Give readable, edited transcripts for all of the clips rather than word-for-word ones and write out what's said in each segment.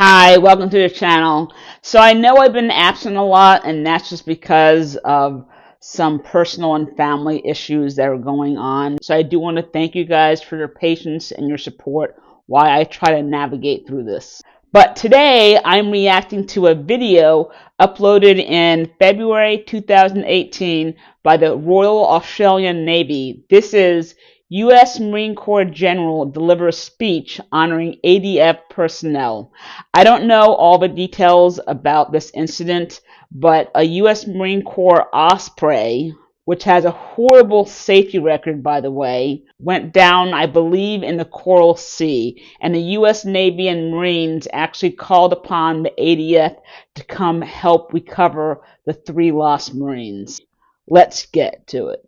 Hi, welcome to the channel. So I know I've been absent a lot, and that's just because of some personal and family issues that are going on. So I do want to thank you guys for your patience and your support while I try to navigate through this. But today I'm reacting to a video uploaded in February 2018 by the Royal Australian Navy. This is U.S. Marine Corps General delivers speech honoring ADF personnel. I don't know all the details about this incident, but a U.S. Marine Corps Osprey, which has a horrible safety record, by the way, went down, I believe, in the Coral Sea, and the U.S. Navy and Marines actually called upon the ADF to come help recover the 3 lost Marines. Let's get to it.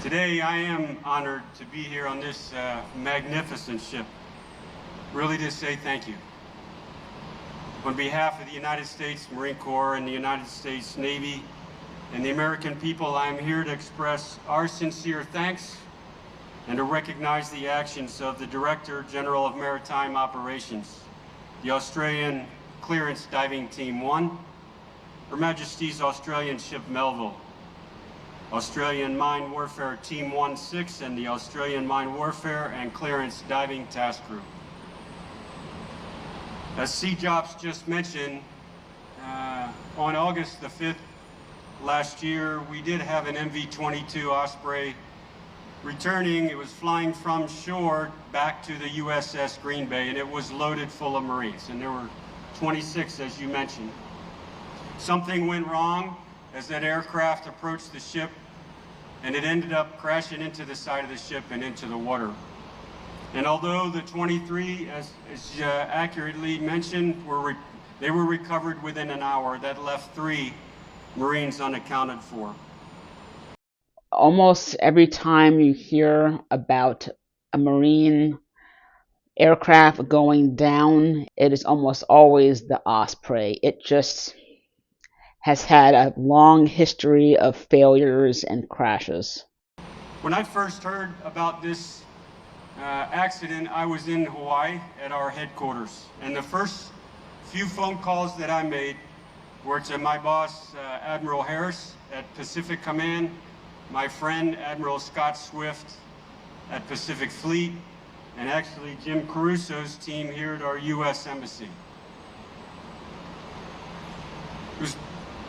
Today I am honored to be here on this magnificent ship, really to say thank you. On behalf of the United States Marine Corps and the United States Navy and the American people, I am here to express our sincere thanks and to recognize the actions of the Director General of Maritime Operations, the Australian Clearance Diving Team 1, Her Majesty's Australian ship Melville, Australian Mine Warfare Team 16, and the Australian Mine Warfare and Clearance Diving Task Group. As CJOPS just mentioned, on August the 5th last year, we did have an MV-22 Osprey returning. It was flying from shore back to the USS Green Bay, and it was loaded full of Marines, and there were 26, as you mentioned. Something went wrong as that aircraft approached the ship, and it ended up crashing into the side of the ship and into the water. And although the 23, as accurately mentioned, they were recovered within an hour, that left 3 Marines unaccounted for. Almost every time you hear about a Marine aircraft going down, it is almost always the Osprey. It just has had a long history of failures and crashes. When I first heard about this accident, I was in Hawaii at our headquarters, and the first few phone calls that I made were to my boss, Admiral Harris at Pacific Command, my friend Admiral Scott Swift at Pacific Fleet, and actually Jim Caruso's team here at our U.S. Embassy. It was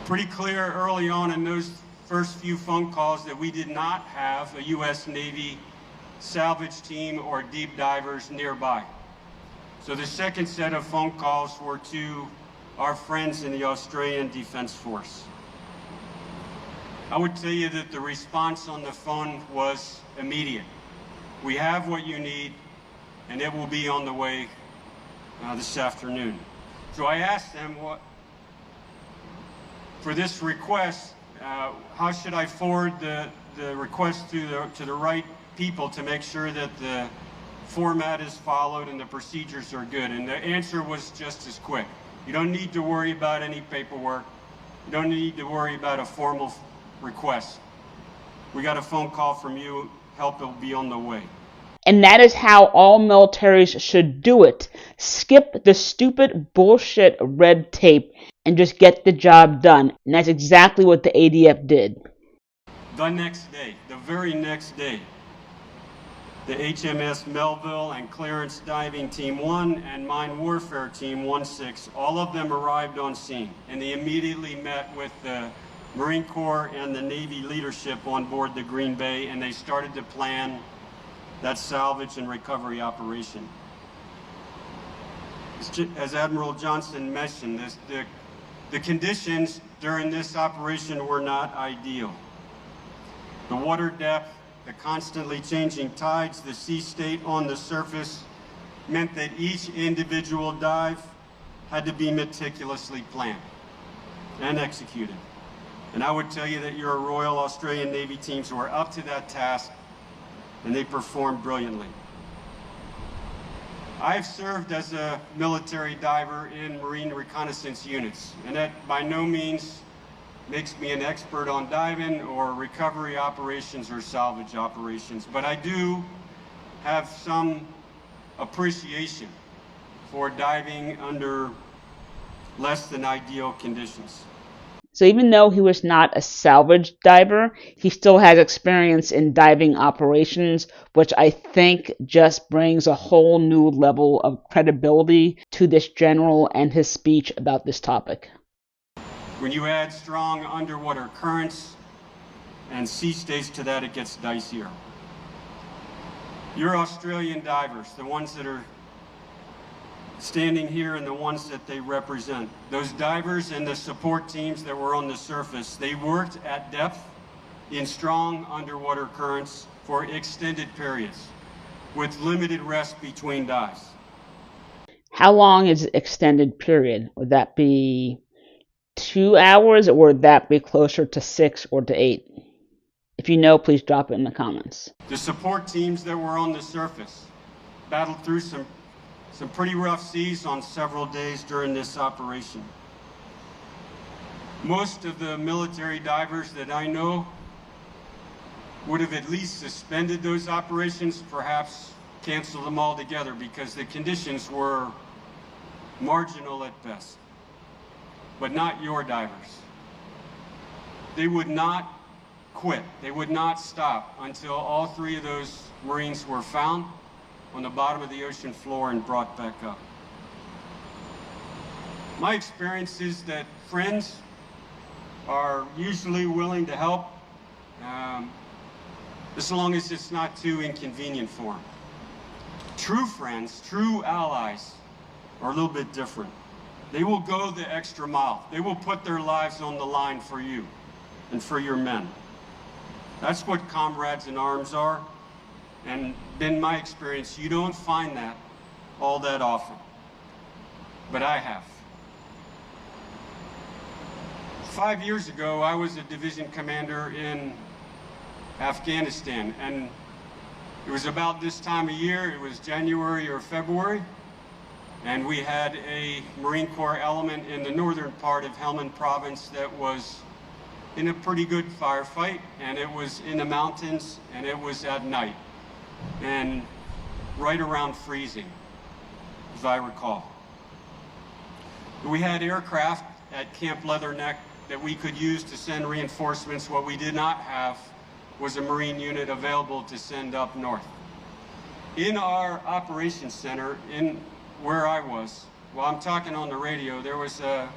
pretty clear early on in those first few phone calls that we did not have a U.S. Navy salvage team or deep divers nearby. So the second set of phone calls were to our friends in the Australian Defence Force. I would tell you that the response on the phone was immediate. We have what you need, and it will be on the way this afternoon. So I asked them, for this request, how should I forward the request to the right people to make sure that the format is followed and the procedures are good? And the answer was just as quick. You don't need to worry about any paperwork. You don't need to worry about a formal request. We got a phone call from you. Help will be on the way. And that is how all militaries should do it. Skip the stupid bullshit red tape and just get the job done. And that's exactly what the ADF did. The next day, the very next day, the HMS Melville and Clearance Diving Team 1 and Mine Warfare Team 16, all of them arrived on scene, and they immediately met with the Marine Corps and the Navy leadership on board the Green Bay, and they started to plan that salvage and recovery operation. As Admiral Johnson mentioned, the conditions during this operation were not ideal. The water depth, the constantly changing tides, the sea state on the surface meant that each individual dive had to be meticulously planned and executed. And I would tell you that your Royal Australian Navy teams were up to that task, and they performed brilliantly. I've served as a military diver in Marine reconnaissance units, and that by no means makes me an expert on diving or recovery operations or salvage operations, but I do have some appreciation for diving under less than ideal conditions. So even though he was not a salvage diver, he still has experience in diving operations, which I think just brings a whole new level of credibility to this general and his speech about this topic. When you add strong underwater currents and sea states to that, it gets dicier. Your Australian divers, the ones that are standing here and the ones that they represent, those divers and the support teams that were on the surface, they worked at depth in strong underwater currents for extended periods with limited rest between dives. How long is extended period? Would that be 2 hours, or would that be closer to 6 or to 8? If you know, please drop it in the comments. The support teams that were on the surface battled through some pretty rough seas on several days during this operation. Most of the military divers that I know would have at least suspended those operations, perhaps canceled them altogether, because the conditions were marginal at best. But not your divers. They would not quit. They would not stop until all 3 of those Marines were found on the bottom of the ocean floor and brought back up. My experience is that friends are usually willing to help, as long as it's not too inconvenient for them. True friends, true allies are a little bit different. They will go the extra mile. They will put their lives on the line for you and for your men. That's what comrades in arms are. And in my experience, you don't find that all that often. But I have. 5 years ago, I was a division commander in Afghanistan, and it was about this time of year. It was January or February, and we had a Marine Corps element in the northern part of Helmand province that was in a pretty good firefight, and it was in the mountains, and it was at night, and right around freezing, as I recall. We had aircraft at Camp Leatherneck that we could use to send reinforcements. What we did not have was a Marine unit available to send up north. In our operations center, in where I was, while I'm talking on the radio, there was a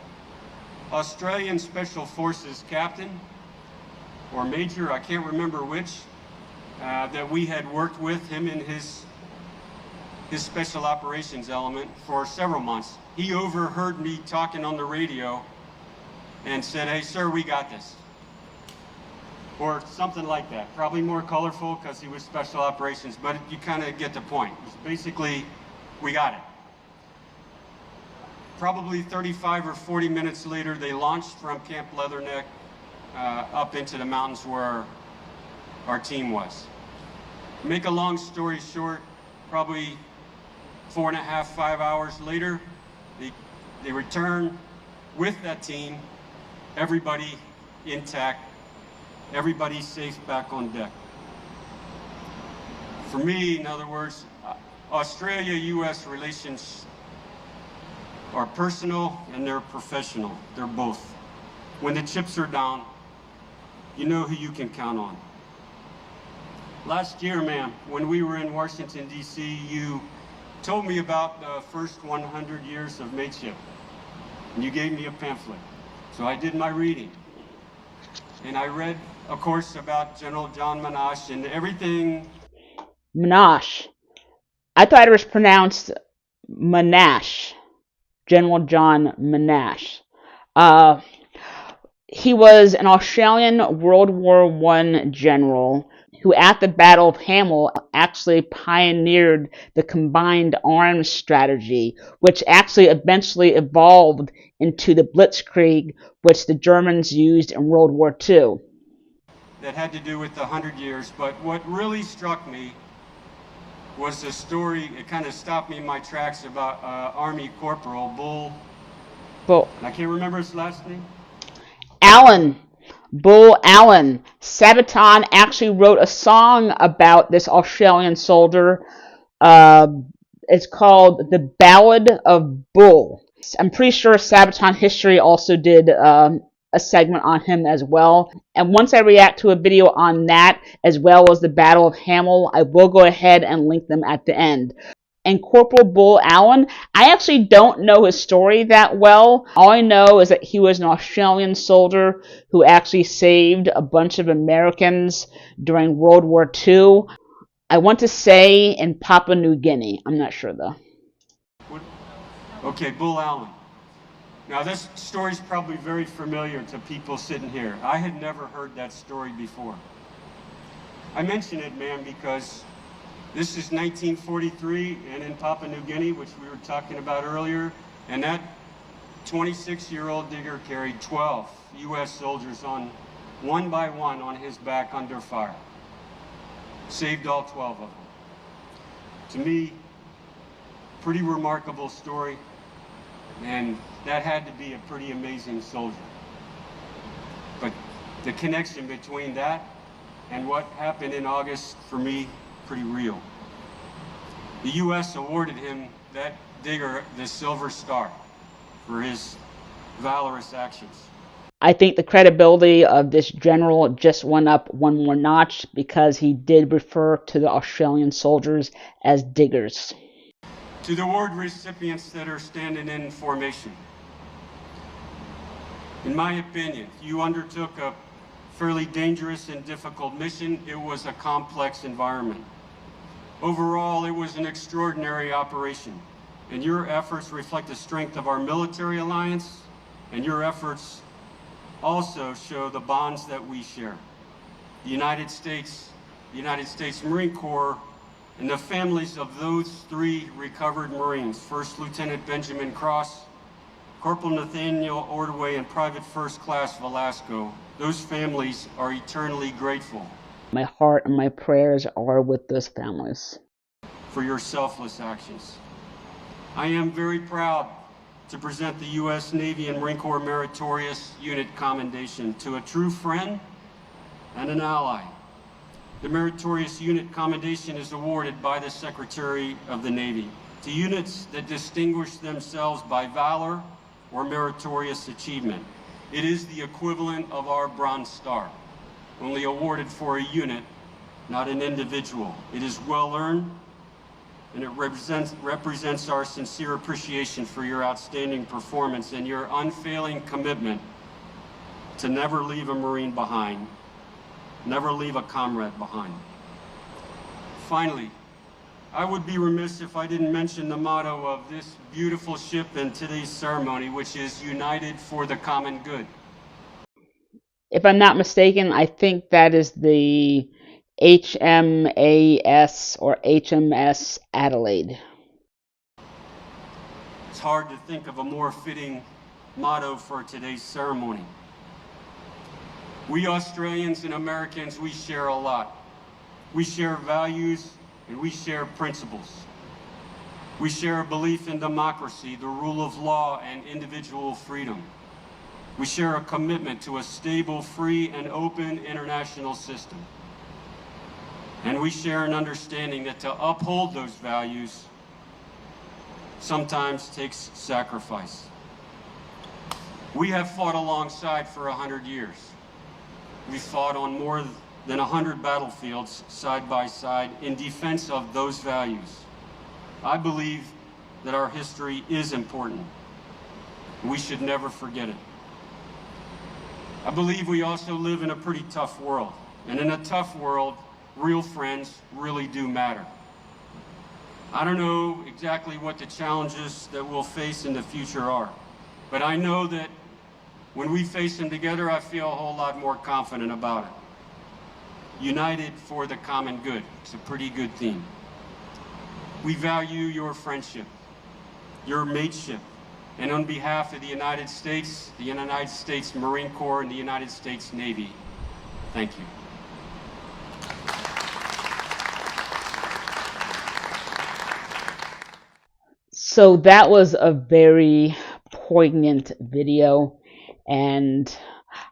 Australian Special Forces captain or major, I can't remember which, that we had worked with him in his special operations element for several months. He overheard me talking on the radio and said, "Hey sir, we got this." Or something like that. Probably more colorful because he was special operations, but you kind of get the point. Basically, we got it. Probably 35 or 40 minutes later, they launched from Camp Leatherneck up into the mountains where our team was. Make a long story short, probably 4.5, 5 hours later, they returned with that team, everybody intact, everybody safe back on deck. For me, in other words, Australia-US relations are personal and they're professional. They're both. When the chips are down, you know who you can count on. Last year, ma'am, when we were in Washington, D.C., you told me about the first 100 years of mateship. And you gave me a pamphlet. So I did my reading. And I read, of course, about General John Monash and everything. Monash. I thought it was pronounced Monash. General John Monash. He was an Australian World War I general who at the Battle of Hamel actually pioneered the combined arms strategy, which actually eventually evolved into the Blitzkrieg, which the Germans used in World War II. That had to do with the 100 years, but what really struck me was the story. It kind of stopped me in my tracks about Army Corporal Bull. I can't remember his last name. Bull Allen. Sabaton actually wrote a song about this Australian soldier It's called The Ballad of Bull. I'm pretty sure Sabaton History also did a segment on him as well. And once I react to a video on that, as well as the Battle of Hamel, I will go ahead and link them at the end. And Corporal Bull Allen, I actually don't know his story that well. All I know is that he was an Australian soldier who actually saved a bunch of Americans during World War II. I want to say in Papua New Guinea. I'm not sure though. Okay, Bull Allen. Now this story's probably very familiar to people sitting here. I had never heard that story before. I mention it, ma'am, because this is 1943 and in Papua New Guinea, which we were talking about earlier, and that 26-year-old digger carried 12 U.S. soldiers on one by one on his back under fire. Saved all 12 of them. To me, pretty remarkable story, and that had to be a pretty amazing soldier. But the connection between that and what happened in August, for me, pretty real. The U.S. awarded him, that digger, the Silver Star for his valorous actions. I think the credibility of this general just went up one more notch because he did refer to the Australian soldiers as diggers. To the award recipients that are standing in formation, in my opinion, you undertook a fairly dangerous and difficult mission. It was a complex environment. Overall, it was an extraordinary operation, and your efforts reflect the strength of our military alliance, and your efforts also show the bonds that we share. The United States Marine Corps, and the families of those 3 recovered Marines, First Lieutenant Benjamin Cross, Corporal Nathaniel Ordway, and Private First Class Velasco, those families are eternally grateful. My heart and my prayers are with those families. For your selfless actions. I am very proud to present the U.S. Navy and Marine Corps Meritorious Unit Commendation to a true friend and an ally. The Meritorious Unit Commendation is awarded by the Secretary of the Navy to units that distinguish themselves by valor or meritorious achievement. It is the equivalent of our Bronze Star, only awarded for a unit, not an individual. It is well earned, and it represents our sincere appreciation for your outstanding performance and your unfailing commitment to never leave a Marine behind, never leave a comrade behind. Finally, I would be remiss if I didn't mention the motto of this beautiful ship in today's ceremony, which is United for the Common Good. If I'm not mistaken, I think that is the HMAS or HMS Adelaide. It's hard to think of a more fitting motto for today's ceremony. We Australians and Americans, we share a lot. We share values and we share principles. We share a belief in democracy, the rule of law, and individual freedom. We share a commitment to a stable, free, and open international system. And we share an understanding that to uphold those values sometimes takes sacrifice. We have fought alongside for 100 years. We fought on more than 100 battlefields side by side in defense of those values. I believe that our history is important. We should never forget it. I believe we also live in a pretty tough world. And in a tough world, real friends really do matter. I don't know exactly what the challenges that we'll face in the future are, but I know that when we face them together, I feel a whole lot more confident about it. United for the common good. It's a pretty good theme. We value your friendship, your mateship, and on behalf of the United States Marine Corps, and the United States Navy, thank you. So that was a very poignant video, and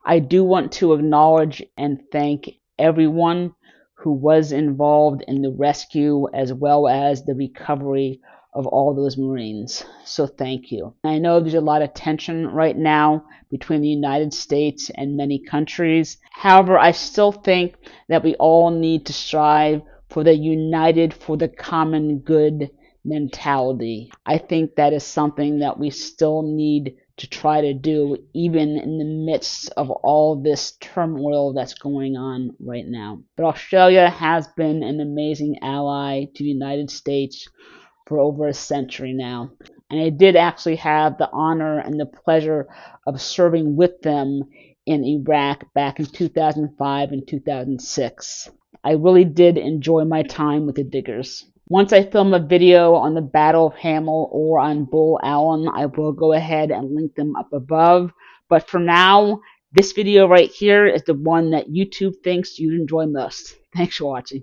I do want to acknowledge and thank everyone who was involved in the rescue as well as the recovery of all those Marines. So thank you. I know there's a lot of tension right now between the United States and many countries. However, I still think that we all need to strive for the united for the common good mentality. I think that is something that we still need to try to do, even in the midst of all this turmoil that's going on right now. But Australia has been an amazing ally to the United States for over a century now. And I did actually have the honor and the pleasure of serving with them in Iraq back in 2005 and 2006. I really did enjoy my time with the Diggers. Once I film a video on the Battle of Hamel or on Bull Allen, I will go ahead and link them up above. But for now, this video right here is the one that YouTube thinks you'd enjoy most. Thanks for watching.